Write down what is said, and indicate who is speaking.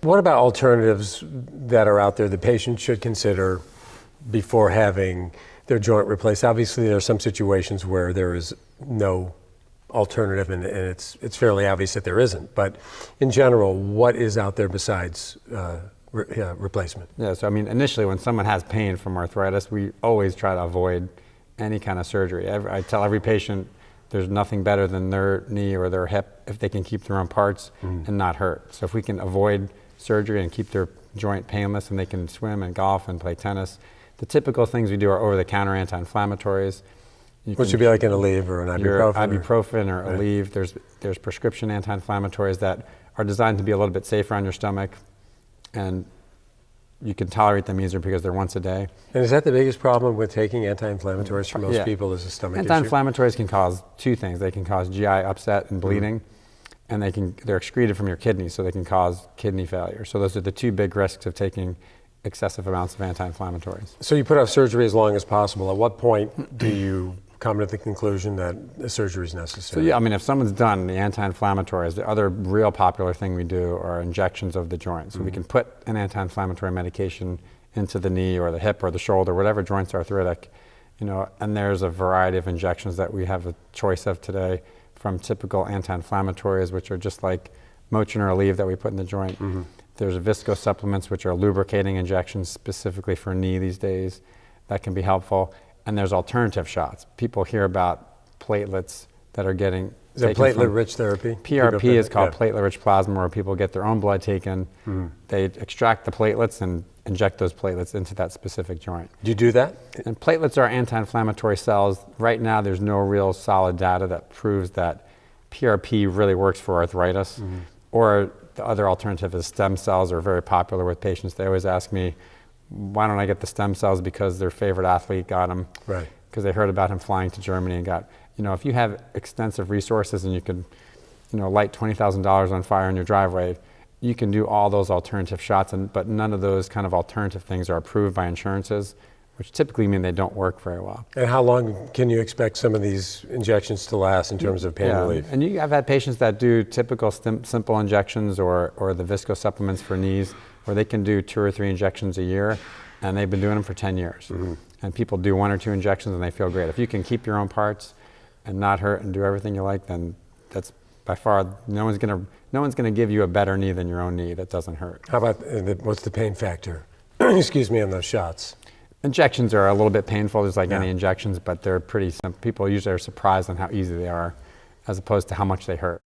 Speaker 1: What about alternatives that are out there the patient should consider before having their joint replaced? Obviously, there are some situations where there is no alternative, and it's fairly obvious that there isn't. But in general, what is out there besides replacement?
Speaker 2: Yeah, so I mean, initially when someone has pain from arthritis, we always try to avoid any kind of surgery. I tell every patient there's nothing better than their knee or their hip if they can keep their own parts and not hurt. So if we can avoid surgery and keep their joint painless and they can swim and golf and play tennis, the typical things we do are over-the-counter anti-inflammatories.
Speaker 1: Which would be like an Aleve or an ibuprofen?
Speaker 2: Ibuprofen or Aleve. There's prescription anti-inflammatories that are designed to be a little bit safer on your stomach, and you can tolerate them easier because they're once a day. And
Speaker 1: is that the biggest problem with taking anti-inflammatories for most people, is a stomach issue?
Speaker 2: Anti-inflammatories can cause two things. They can cause GI upset and bleeding, and they're excreted from your kidneys, so they can cause kidney failure. So those are the two big risks of taking excessive amounts of anti-inflammatories.
Speaker 1: So you put off surgery as long as possible. At what point do you come to the conclusion that a surgery is necessary?
Speaker 2: So yeah, I mean, if someone's done the anti-inflammatories, the other real popular thing we do are injections of the joint. So we can put an anti-inflammatory medication into the knee or the hip or the shoulder, whatever joint's arthritic, and there's a variety of injections that we have a choice of today, from typical anti-inflammatories, which are just like Motrin or Aleve that we put in the joint. There's visco supplements, which are lubricating injections specifically for knee these days. That can be helpful. And there's alternative shots. People hear about platelets that are getting
Speaker 1: Is that platelet-rich therapy?
Speaker 2: PRP is called platelet-rich plasma, where people get their own blood taken. They extract the platelets and inject those platelets into that specific joint.
Speaker 1: Do you do that?
Speaker 2: And platelets are anti-inflammatory cells. Right now, there's no real solid data that proves that PRP really works for arthritis. Or the other alternative is stem cells are very popular with patients. They always ask me, why don't I get the stem cells? Because their favorite athlete got them.
Speaker 1: Right.
Speaker 2: Because they heard about him flying to Germany and got, if you have extensive resources and you could, light $20,000 on fire in your driveway, you can do all those alternative shots, but none of those kind of alternative things are approved by insurances, which typically mean they don't work very well.
Speaker 1: And how long can you expect some of these injections to last in terms of pain relief?
Speaker 2: And I've had patients that do typical simple injections or the visco supplements for knees, where they can do 2 or 3 injections a year, and they've been doing them for 10 years. And people do 1 or 2 injections and they feel great. If you can keep your own parts and not hurt and do everything you like, then that's by far, no one's gonna give you a better knee than your own knee that doesn't hurt.
Speaker 1: How about, what's the pain factor, excuse me, on those shots?
Speaker 2: Injections are a little bit painful, just like any injections, but they're pretty simple. People usually are surprised on how easy they are, as opposed to how much they hurt.